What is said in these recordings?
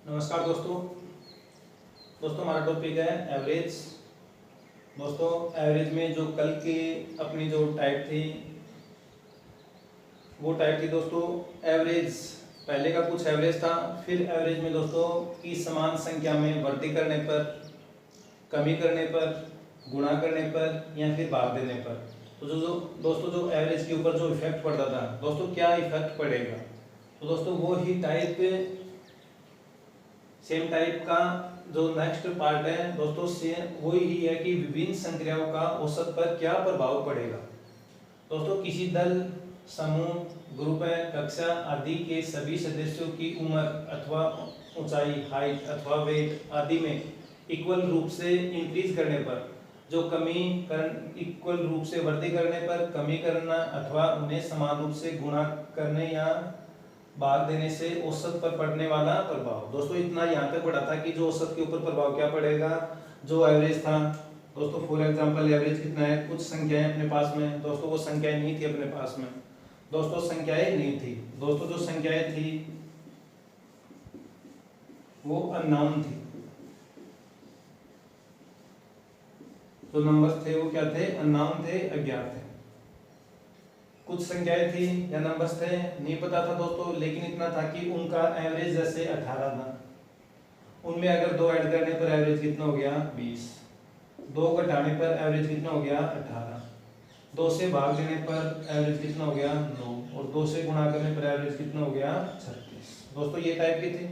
नमस्कार दोस्तों हमारा टॉपिक है एवरेज। दोस्तों एवरेज में जो कल की अपनी जो टाइप थी वो टाइप थी दोस्तों एवरेज। पहले का कुछ एवरेज था, फिर एवरेज में दोस्तों की समान संख्या में वृद्धि करने पर, कमी करने पर, गुणा करने पर या फिर भाग देने पर तो दोस्तों जो एवरेज के ऊपर जो इफेक्ट पड़ता था दोस्तों, क्या इफेक्ट पड़ेगा। तो दोस्तों वो ही टाइप सेम टाइप का जो नेक्स्ट पार्ट है दोस्तों सेम वही ही है कि विभिन्न संक्रियाओं का औसत पर क्या प्रभाव पड़ेगा। दोस्तों किसी दल, समूह, ग्रुप, कक्षा आदि के सभी सदस्यों की उम्र अथवा ऊंचाई, हाइट अथवा वेट आदि में इक्वल रूप से इंक्रीज करने पर, जो कमी इक्वल रूप से वृद्धि करने पर, कमी करना अथवा उन्हें समान रूप से गुणा करने या भाग देने से औसत पर पड़ने वाला प्रभाव। दोस्तों इतना यहाँ तक पढ़ा था कि जो औसत के ऊपर प्रभाव क्या पड़ेगा, जो एवरेज था दोस्तों। फॉर एग्जांपल एवरेज कितना है, कुछ संख्याएं अपने पास में दोस्तों, वो संख्याएं नहीं थी अपने पास में दोस्तों, संख्याएं नहीं थी दोस्तों, जो संख्याएं थी वो अननोन थी, जो नंबर्स थे वो क्या थे, अननोन थे, अज्ञात थे। कुछ संख्याएं थी या नंबर्स थे नहीं पता था दोस्तों, लेकिन इतना था कि उनका एवरेज जैसे 18 था, उनमें अगर 2 ऐड करने पर एवरेज कितना हो गया 20, 2 घटाने पर एवरेज कितना हो गया 18, 2 से भाग देने पर एवरेज कितना हो गया 9 और 2 से गुणा करने पर एवरेज कितना हो गया 36। दोस्तों ये टाइप की थी।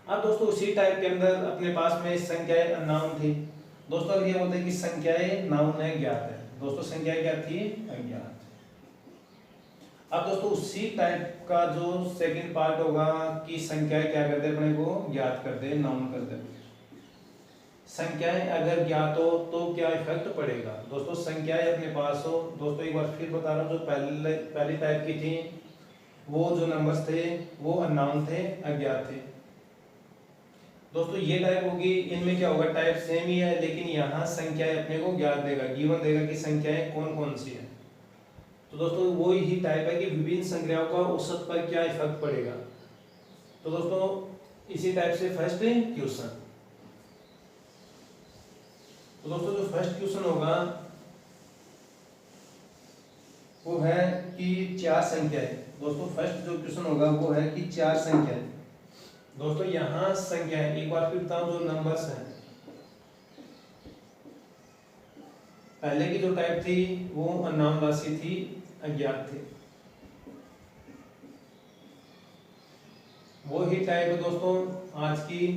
अब दोस्तों उसी टाइप के अंदर अपने पास में संख्याएं अननोन थी दोस्तों। अब ये बोलते हैं कि संख्याएं नाउन है, ज्ञात है दोस्तों, संख्याएं क्या थी, अज्ञात। अब दोस्तों उसी टाइप का जो सेकंड पार्ट होगा कि संख्याएं क्या करते हैं, अपने को ज्ञात करते हैं, नाउन करते हैं। संख्याएं अगर ज्ञात हो तो क्या इफेक्ट पड़ेगा दोस्तों, संख्याएं अपने पास हो दोस्तों। एक बार फिर बता रहा हूँ, जो पहली टाइप की थी वो जो नंबर्स थे वो अननोन थे, अज्ञात थे दोस्तों। ये टाइप होगी, इनमें क्या होगा, टाइप सेम ही है, लेकिन यहाँ संख्याएं अपने को ज्ञात देगा, गिवन देगा कि संख्याएं कौन कौन सी है। तो दोस्तों वो ही टाइप है कि विभिन्न संख्याओं का औसत पर क्या इफेक्ट पड़ेगा। तो दोस्तों इसी टाइप से फर्स्ट क्वेश्चन। तो दोस्तों जो फर्स्ट क्वेश्चन होगा वो है कि 4 संख्याएं। दोस्तों फर्स्ट जो क्वेश्चन होगा वो है कि 4 संख्याएं। दोस्तों यहाँ संख्याएं एक बार फिर बताऊं, जो नंबर्स हैं पहले की जो टाइप थी वो अननोन राशि थी, अज्ञात थे। वो ही टाइप है दोस्तों आज की,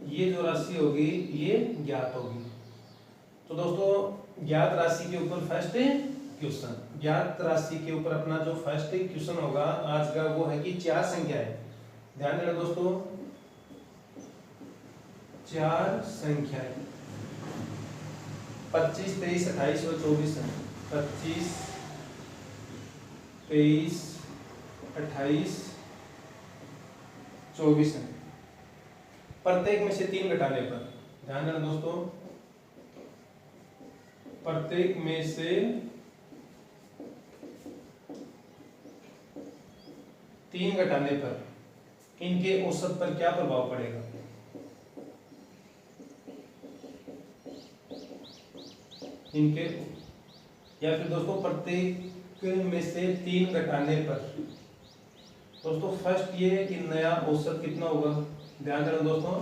ये जो राशि होगी ये ज्ञात होगी। तो दोस्तों ज्ञात राशि के ऊपर फर्स्ट क्वेश्चन, ज्ञात राशि के ऊपर अपना जो फर्स्ट क्वेश्चन होगा आज का वो है कि 4 संख्याएं। ध्यान देना दोस्तों, 4 संख्याएं 25, 23, 28 और 24 है। 25, 23, 28, 24 है। प्रत्येक में से 3 घटाने पर, ध्यान देना दोस्तों, प्रत्येक में से 3 घटाने पर इनके औसत पर क्या प्रभाव पड़ेगा। इनके या फिर दोस्तों प्रत्येक में से 3 घटाने पर दोस्तों फर्स्ट ये है कि नया औसत कितना होगा। ध्यान देना दोस्तों,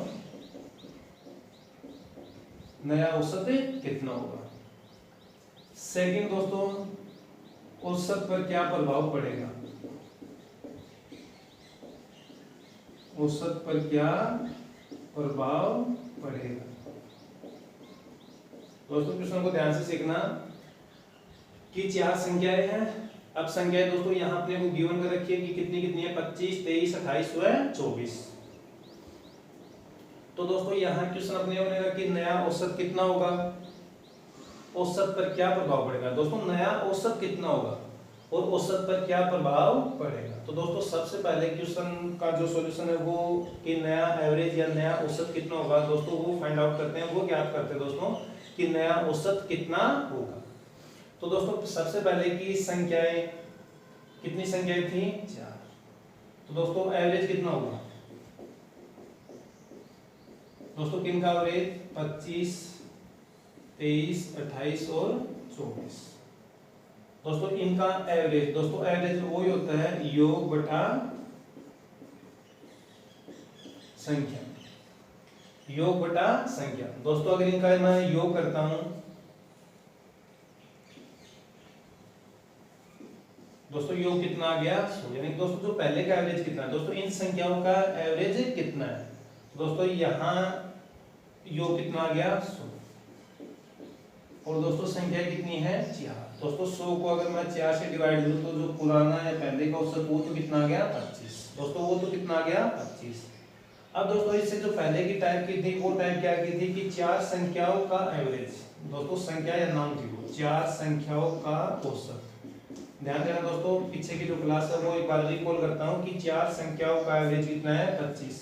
नया औसत कितना होगा। सेकंड दोस्तों, औसत पर क्या प्रभाव पड़ेगा, औसत पर क्या प्रभाव पड़ेगा। दोस्तों क्वेश्चन को ध्यान से सीखना कि 4 संख्याएं हैं। अब संख्याएं दोस्तों यहाँ अपने को गिवन कर रखी है कि कितनी कितनी है, 25, 23, 28 व 24। तो दोस्तों यहाँ क्वेश्चन अपने बनेगा कि नया औसत कितना होगा, औसत पर क्या प्रभाव पड़ेगा। दोस्तों नया औसत कितना होगा और औसत पर क्या प्रभाव पड़ेगा। तो दोस्तों सबसे पहले क्वेश्चन का जो सॉल्यूशन है वो कि नया एवरेज या नया औसत कितना होगा दोस्तों, वो फाइंड आउट करते हैं, वो ज्ञात करते हैं दोस्तों कि नया औसत कितना होगा। तो दोस्तों सबसे पहले की संख्याएं, कितनी संख्याएं थी 4। तो दोस्तों एवरेज कितना होगा दोस्तों, किन का एवरेज 25, 23, 28 और 24। दोस्तों इनका एवरेज, दोस्तों एवरेज वही होता है योग बटा संख्या, योग बटा संख्या। दोस्तों अगर इनका मैं योग करता हूं दोस्तों, योग कितना आ गया 100, यानी दोस्तों जो पहले का एवरेज कितना है दोस्तों, इन संख्याओं का एवरेज कितना है दोस्तों, यहाँ योग कितना आ गया 100 और दोस्तों संख्या कितनी है 4। दोस्तों 100 को अगर मैं 4 से डिवाइड करूं तो जो पुराना या पहले का औसत वो तो कितना आ गया 25। दोस्तों वो तो कितना आ गया 25। अब दोस्तों इससे जो पहले की टाइप की थी वो टाइप क्या की थी कि 4 संख्याओं का एवरेज, दोस्तों संख्या या नाम थी वो 4 संख्याओं का औसत। ध्यान देना दोस्तों, पीछे की जो क्लास है वो एक बार रिकॉल करता हूं कि 4 संख्याओं का एवरेज कितना है 25।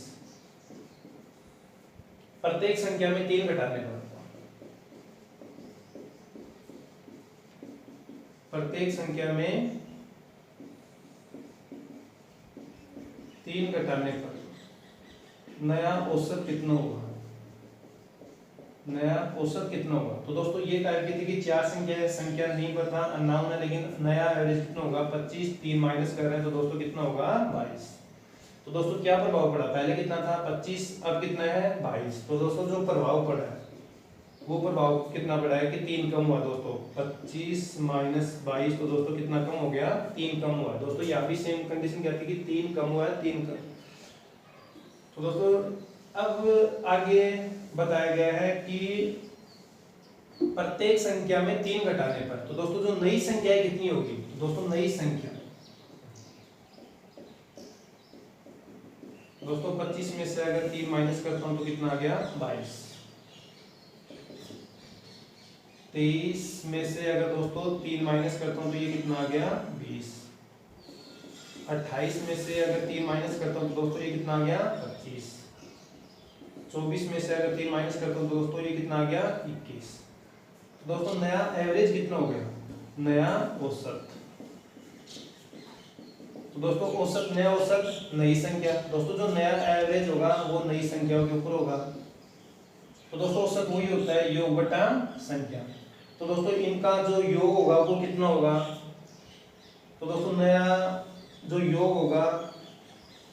प्रत्येक संख्या में 3 घटाने पर, प्रत्येक संख्या में 3 घटाने पर नया औसत कितना होगा, नया औसत कितना होगा। तो दोस्तों ये टाइप की थी कि 4 संख्या नहीं पता अननोन है, लेकिन नया एवरेज कितना होगा 25, 3 माइनस कर रहे हैं तो दोस्तों कितना होगा 22। तो दोस्तों क्या प्रभाव पड़ा, पहले कितना था 25, अब कितना है 22। तो दोस्तों जो प्रभाव पड़ा है वो प्रभाव कितना पड़ा है कि 3 कम हुआ दोस्तों, 25 माइनस 22 तो दोस्तों कितना कम हो गया 3 कम हुआ। दोस्तों यहाँ भी सेम कंडीशन क्या थी कि 3 कम हुआ है 3 कम। तो दोस्तों अब आगे बताया गया है कि प्रत्येक संख्या में 3 घटाने पर, तो दोस्तों जो नई संख्या कितनी होगी, तो दोस्तों नई संख्या दोस्तों 25 में से अगर 3 माइनस करता हूं तो कितना आ गया 22। 23 में से अगर दोस्तों 3 माइनस करता हूं तो ये कितना आ गया 20। 28 में से अगर 3 माइनस करता हूं तो दोस्तों ये कितना आ गया 25। 24 में से अगर 3 माइनस करता हूं तो दोस्तों ये कितना आ गया 21। तो दोस्तों नया एवरेज कितना हो गया, नया औसत। तो दोस्तों औसत, नया औसत नई संख्या, दोस्तों जो नया एवरेज होगा वो नई संख्याओं के ऊपर होगा। तो दोस्तों औसत वही होता है योग बटा संख्या। तो दोस्तों इनका जो योग होगा वो कितना होगा, तो दोस्तों नया जो योग होगा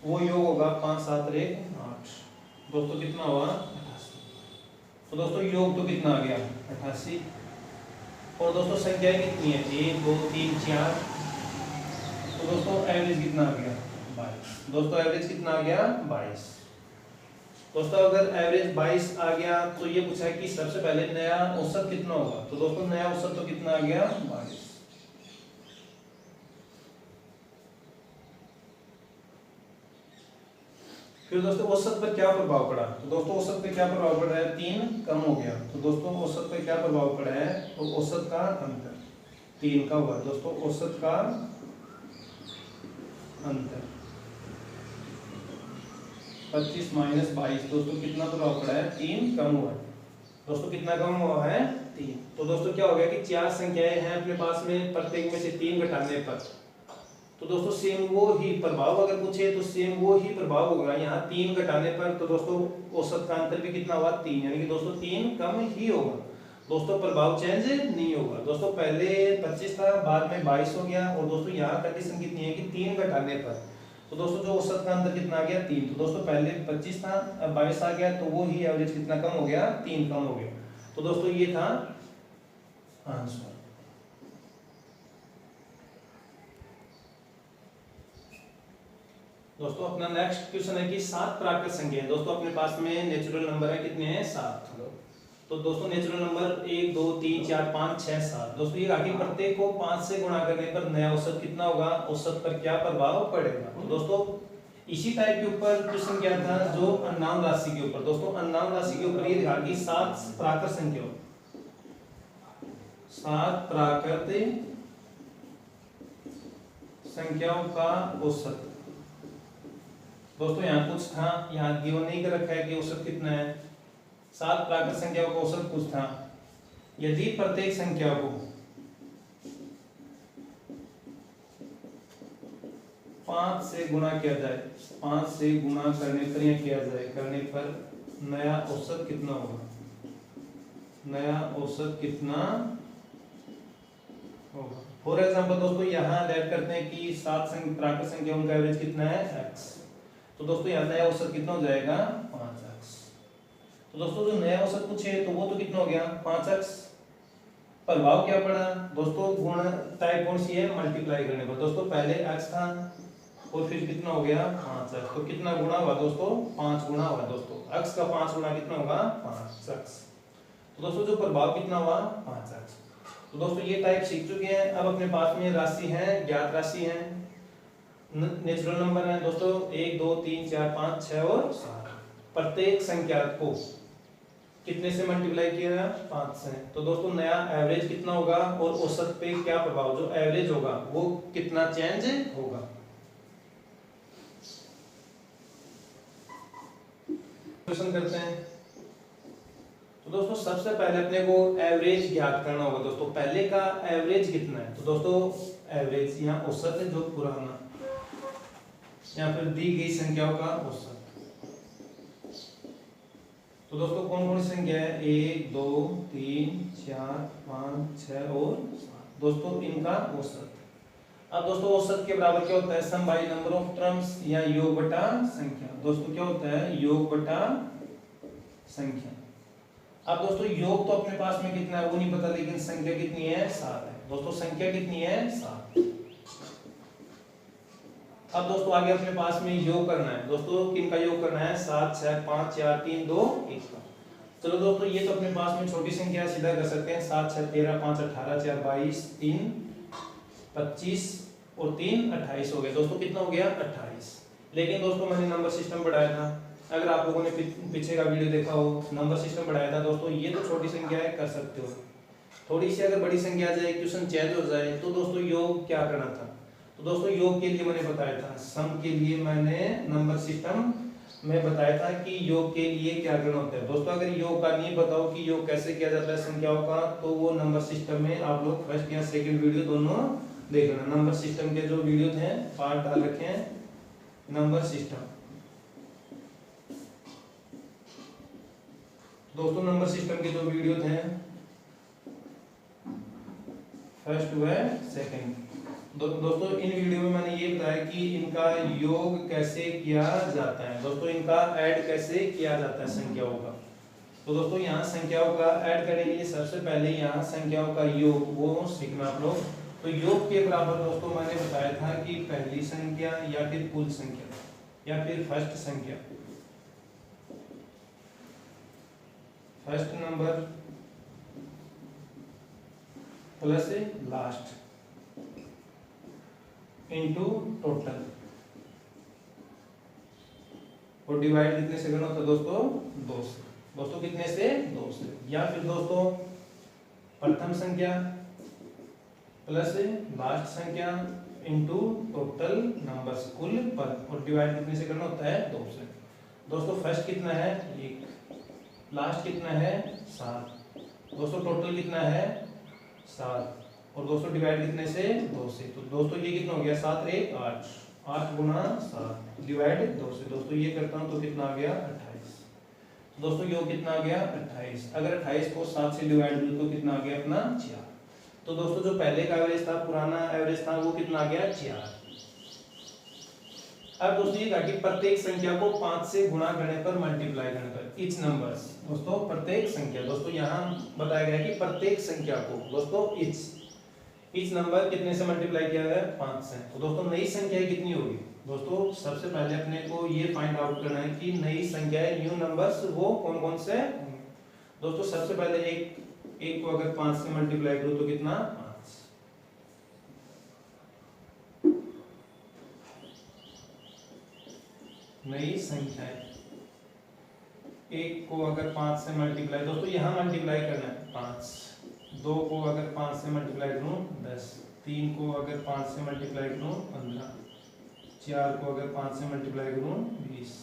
वो योग होगा 5, 7, 8। दोस्तों कितना हुआ 88। तो दोस्तों योग तो कितना आ गया 88 और दोस्तों संख्याएं कितनी है 1, 2, 3, 4। तो दोस्तों एवरेज कितना आ गया 22। दोस्तों एवरेज कितना आ गया 22। दोस्तों अगर एवरेज 22 आ गया तो ये पूछा है कि सबसे पहले नया औसत कितना होगा। तो दोस्तों नया औसत तो कितना आ गया 22। फिर दोस्तों औसत पर क्या प्रभाव पड़ा, तो दोस्तों औसत पे क्या प्रभाव पड़ रहा है 3 कम हो गया। तो दोस्तों औसत पे क्या प्रभाव पड़ा है, तो औसत का अंतर 3 का हुआ। दोस्तों औसत का अंतर 25 माइनस 22, दोस्तों कितना प्रभाव पड़ा है 3 कम हुआ है। दोस्तों कितना कम हुआ है 3। तो दोस्तों क्या हो गया कि 4 संख्याएं हैं अपने पास में, प्रत्येक में से 3 घटाने पर, तो दोस्तों सेम वो ही प्रभाव अगर पूछे तो सेम वो ही प्रभाव होगा यहाँ 3 घटाने पर। तो दोस्तों औसत का अंतर भी कितना हुआ 3, यानी कि दोस्तों 3 कम ही होगा। दोस्तों प्रभाव चेंज नहीं होगा। दोस्तों पहले 25 था, बाद में 22 हो गया और दोस्तों यहाँ कंडीशन कितनी है कि 3 घटाने पर। तो दोस्तों जो औसत का अंतर कितना आ गया 3। तो दोस्तों पहले 25 था, अब 22 आ गया, तो वो ही एवरेज कितना कम हो गया 3 कम हो गया। तो दोस्तों ये था आंसर। दोस्तों अपना नेक्स्ट क्वेश्चन है कि 7 प्राकृत संख्या है। दोस्तों अपने पास में नेचुरल नंबर है कितने हैं 7। तो दोस्तों नेचुरल नंबर 1, 2, 3, 4, 5, 6, 7। दोस्तों ये आगे प्रत्येक को 5 से गुणा करने पर नया औसत कितना होगा, औसत पर क्या प्रभाव पड़ेगा। तो दोस्तों इसी टाइप के ऊपर क्वेश्चन क्या था जो अननोन राशि के ऊपर। दोस्तों अननोन राशि के ऊपर ये दिखा कि 7 प्राकृत संख्या, 7 प्राकृत संख्याओं का औसत। दोस्तों यहाँ कुछ था, यहाँ गिवन नहीं कर रखा है कि औसत कितना है। 7 प्राकृत संख्याओं का औसत कुछ था। यदि प्रत्येक संख्या को 5 से गुणा किया जाए, 5 से गुणा करने पर या किया जाए करने पर नया औसत कितना होगा, नया औसत कितना होगा। फॉर एग्जाम्पल दोस्तों यहाँ लेट करते हैं कि 7 प्राकृत संख्याओं का एवरेज कितना है x, तो दोस्तों यहाँ नया औसत कितना हो जाएगा 5x। तो दोस्तों जो नया औसत पूछे तो वो तो कितना हो गया 5x। प्रभाव क्या पड़ा दोस्तों, गुण टाइप कौन सी है, मल्टीप्लाई करने पर। दोस्तों पहले x था और फिर कितना हो गया 5x, तो कितना गुणा हुआ दोस्तों 5 गुणा हुआ दोस्तों, x का 5 गुणा कितना होगा 5x। तो दोस्तों जो प्रभाव कितना हुआ 5x। तो दोस्तों ये टाइप सीख चुके हैं। अब अपने पास में राशि है, ज्ञात राशि है, नेचुरल नंबर है दोस्तों 1 2 3 4 5 6 और 7। प्रत्येक संख्या को कितने से मल्टीप्लाई किया 5 से। तो दोस्तों नया एवरेज कितना होगा और औसत पे क्या प्रभाव, जो एवरेज होगा वो कितना चेंज होगा। क्वेश्चन करते हैं। तो दोस्तों सबसे पहले अपने को एवरेज ज्ञात करना होगा। दोस्तों पहले का एवरेज कितना है, तो दोस्तों एवरेज यहाँ औसत है जो पुराना, या फिर दी गई संख्याओं का औसत। तो दोस्तों कौन कौन सी संख्या है 1 2 3 4 5 6 और 7, दोस्तों इनका औसत। अब दोस्तों औसत के बराबर क्या होता है, सम बाय नंबर ऑफ टर्म्स या योग बटा संख्या। दोस्तों क्या होता है योग बटा संख्या। अब दोस्तों योग तो अपने पास में कितना है वो नहीं पता, लेकिन संख्या कितनी है 7 है। दोस्तों संख्या कितनी है 7। अब दोस्तों आगे अपने पास में योग करना है। दोस्तों किनका योग करना है 7 6 5 4 3 2 1 का। चलो दोस्तों ये तो अपने पास में छोटी संख्या सीधा कर सकते हैं, 7 6 13 5 18 4 22 3 25 और 3 28 हो गया। दोस्तों कितना हो गया 28। लेकिन दोस्तों मैंने नंबर सिस्टम बढ़ाया था, अगर आप लोगों ने पीछे का वीडियो देखा हो, नंबर सिस्टम बढ़ाया था। दोस्तों ये तो छोटी संख्या है, कर सकते हो। थोड़ी सी अगर बड़ी संख्या आ जाए, क्वेश्चन चेंज हो जाए, तो दोस्तों योग क्या करना था। तो दोस्तों योग के लिए मैंने बताया था, सम के लिए मैंने नंबर सिस्टम में बताया था कि योग के लिए क्या करना होता है। दोस्तों अगर योग का नहीं बताओ कि योग कैसे किया जाता है संख्याओं का, तो वो नंबर सिस्टम में आप लोग फर्स्ट या सेकंड वीडियो दोनों देखना। नंबर सिस्टम के जो वीडियो थे पार्ट डाल रखे हैं नंबर सिस्टम। दोस्तों नंबर सिस्टम के जो वीडियो थे फर्स्ट व सेकंड, दोस्तों इन वीडियो में मैंने ये बताया कि इनका योग कैसे किया जाता है। दोस्तों इनका ऐड कैसे किया जाता है संख्याओं का। तो दोस्तों यहाँ संख्याओं का ऐड करने के लिए सबसे पहले यहाँ संख्याओं का योग वो सीखना आप लोग। तो योग के बराबर दोस्तों मैंने बताया था कि पहली संख्या या फिर कुल संख्या या फिर फर्स्ट संख्या, first number plus last into total, और डिवाइड कितने से करना होता है दोस्तों 2 से। दोस्तों कितने से 2 से। या फिर दोस्तों प्रथम संख्या प्लस लास्ट संख्या इनटू टोटल नंबर्स कुल पद, और डिवाइड कितने से करना होता है 2 से। दोस्तों फर्स्ट कितना है 1, लास्ट कितना है 7, दोस्तों टोटल कितना है 7, और दोस्तों डिवाइड कितने से 2 से। तो दोस्तों ये कितना हो गया 7 1 8, 8 गुना 7 डिवाइड 2 से। दोस्तों ये करता हूं तो कितना आ गया 28। तो दोस्तों योग कितना आ गया 28। अगर 28 को 7 से डिवाइड करूं तो कितना आ गया अपना 4। तो दोस्तों जो पहले का एवरेज था, पुराना एवरेज था, वो कितना आ गया 4। अब दोस्तों ये कहा कि प्रत्येक संख्या को 5 से गुणा करने पर मल्टीप्लाई करने पर ईच नंबर्स। दोस्तों प्रत्येक संख्या, दोस्तों यहाँ बताया गया कि प्रत्येक संख्या को दोस्तों ईच नंबर कितने से मल्टीप्लाई किया गया 5 से। तो दोस्तों नई संख्या कितनी होगी। दोस्तों सबसे पहले अपने को ये फाइंड आउट करना है कि नई संख्याएं न्यू नंबर्स वो कौन कौन से होंगे। दोस्तों सबसे पहले एक को अगर 5 से मल्टीप्लाई करूं तो कितना 5। नई संख्याएं, एक को अगर 5 से मल्टीप्लाई, दोस्तों यहाँ मल्टीप्लाई करना है 5, 2 को अगर 5 से मल्टीप्लाई करूं 10, 3 को अगर 5 से मल्टीप्लाई करूं 15, 4 को अगर 5 से मल्टीप्लाई करूं 20,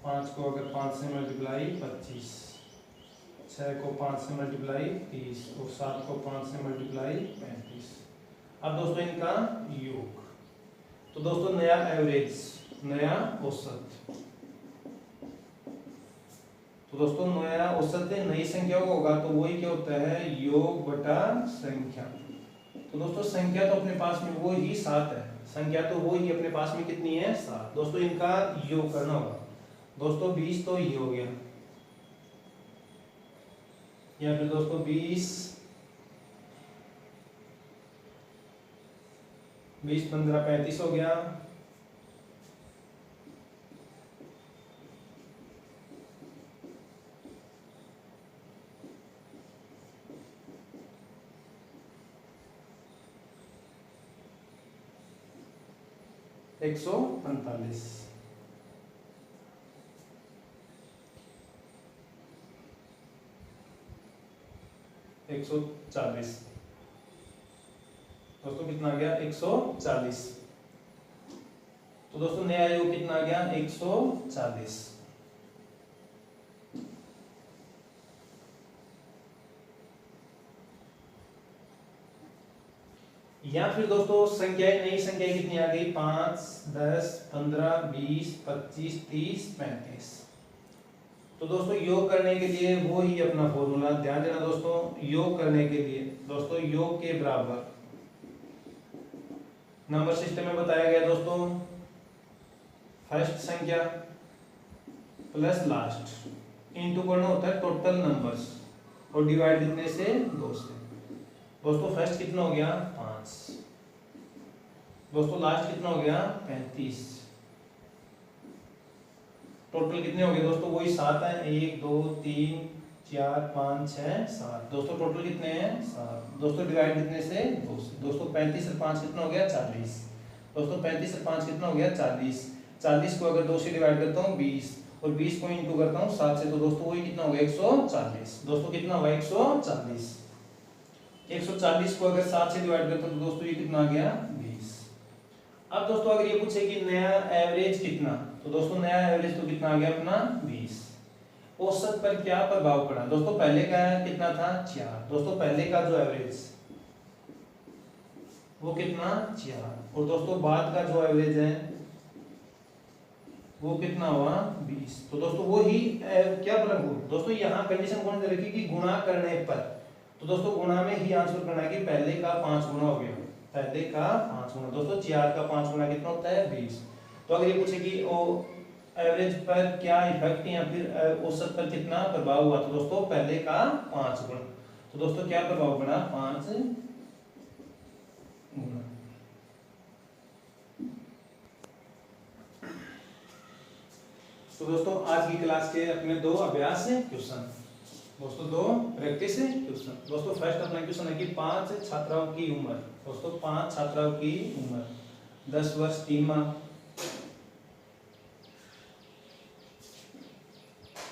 5 को अगर 5 से मल्टीप्लाई 25, 6 को 5 से मल्टीप्लाई 30 और 7 को 5 से मल्टीप्लाई 35। अब दोस्तों इनका योग, दोस्तों नया एवरेज, नया औसत, तो दोस्तों नया औसत नई संख्या का होगा तो वही क्या होता है, योग बटा संख्या। तो दोस्तों संख्या तो अपने पास में वो ही 7 है, संख्या तो वो ही अपने पास में कितनी है, 7। दोस्तों इनका योग करना होगा। दोस्तों 20 तो ये हो गया, या फिर दोस्तों 20 15 35 हो गया। एक 145, 140। दोस्तों कितना आ गया, 140। तो दोस्तों नया योग कितना आ गया, 140। या फिर दोस्तों संख्याएं, नई संख्याएं कितनी आ गई, 5 10 15 20 25 30 35। तो दोस्तों योग करने के लिए वो ही अपना फॉर्मूला ध्यान देना दोस्तों। योग करने के लिए दोस्तों योग के बराबर नंबर सिस्टम में बताया गया दोस्तों, फर्स्ट संख्या प्लस लास्ट इनटू करना होता है टोटल नंबर्स और डिवाइड कितने से, 2 से। दोस्तों फर्स्ट कितना हो गया, 5। दोस्तों लास्ट कितना हो गया, 35। टोटल कितने हो गए दोस्तों, वही 7 है, 1 2 3 4 5 6 7। दोस्तों टोटल कितने हैं, 7। दोस्तों डिवाइड कितने से, 2 से। दोस्तों 35 और 5 कितना हो गया, 40। दोस्तों 35 और 5 कितना हो गया, 40। 40 को अगर 2 से डिवाइड करता हूँ 20 और 20 को इंटू करता हूँ 7 से, तो दोस्तों वही कितना हो गया, 140। दोस्तों कितना हुआ, 140। 140 को अगर 7 से डिवाइड करता हूँ तो दोस्तों ये कितना आ गया, 20। अब दोस्तों अगर ये पूछे कि नया एवरेज कितना, तो दोस्तों नया एवरेज तो कितना आ गया अपना, 20। औसत पर क्या प्रभाव पड़ा, दोस्तों पहले का कितना था, 4। दोस्तों पहले का जो एवरेज वो कितना, 4, और दोस्तों बाद का जो एवरेज है वो कितना हुआ, 20। तो दोस्तों वो ही क्या बोला दोस्तों, यहाँ कंडीशन कौन सी रखी कि गुणा करने पर। तो दोस्तों गुणा में ही आंसर करना है कि पहले का 5 गुना हो गया, पहले का 5 गुना। दोस्तों 4 का 5 गुना कितना होता है, 20। तो अगर ये पूछे कि ओ एवरेज पर क्या इफेक्ट या फिर औसत पर कितना प्रभाव हुआ, तो दोस्तों पहले का 5 गुना। तो दोस्तों क्या प्रभाव पड़ा, 5 गुना। तो दोस्तों आज की क्लास के अपने 2 अभ्यास है क्वेश्चन, दोस्तों 2 प्रैक्टिस है क्वेश्चन। दोस्तों फर्स्ट अपना क्वेश्चन है कि 5 छात्राओं की उम्र, दोस्तों 5 छात्राओं की उम्र 10 वर्ष 3 माह,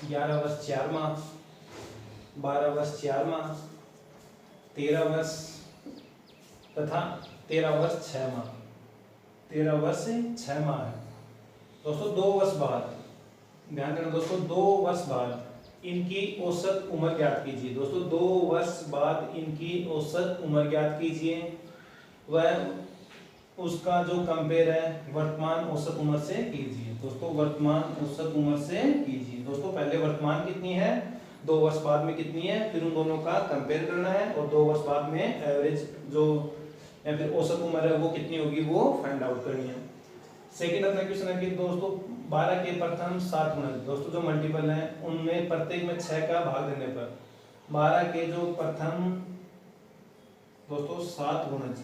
11 वर्ष 4 माह, 12 वर्ष 4 माह, 13 वर्ष तथा 13 वर्ष 6 माह। 13 वर्ष 6 माह है। दोस्तों 2 वर्ष बाद, ध्यान देना दोस्तों, 2 वर्ष बाद इनकी औसत उम्र ज्ञात कीजिए। दोस्तों 2 वर्ष बाद इनकी औसत उम्र ज्ञात कीजिए, वह उसका जो कंपेयर है वर्तमान औसत उम्र से कीजिए। दोस्तों वर्तमान औसत उम्र से कीजिए। दोस्तों पहले वर्तमान कितनी है, 2 वर्ष बाद में कितनी है, फिर उन दोनों का कंपेयर करना है और 2 वर्ष बाद में एवरेज जो या फिर औसत उम्र है वो कितनी होगी वो फाइंड आउट करनी है। सेकंड अपना क्वेश्चन है कि दोस्तों 12 के प्रथम 7 गुणज, दोस्तों जो मल्टीपल है उनमें प्रत्येक में 6 का भाग देने पर 12 के जो प्रथम दोस्तों 7 गुणज,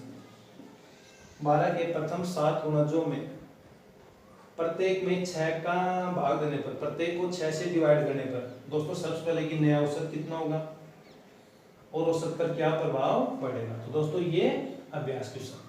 12 के प्रथम 7 गुणजों में प्रत्येक में 6 का भाग देने पर, प्रत्येक को 6 से डिवाइड करने पर दोस्तों सबसे पहले कि नया औसत कितना होगा और औसत पर क्या प्रभाव पड़ेगा। तो दोस्तों ये अभ्यास क्वेश्चन।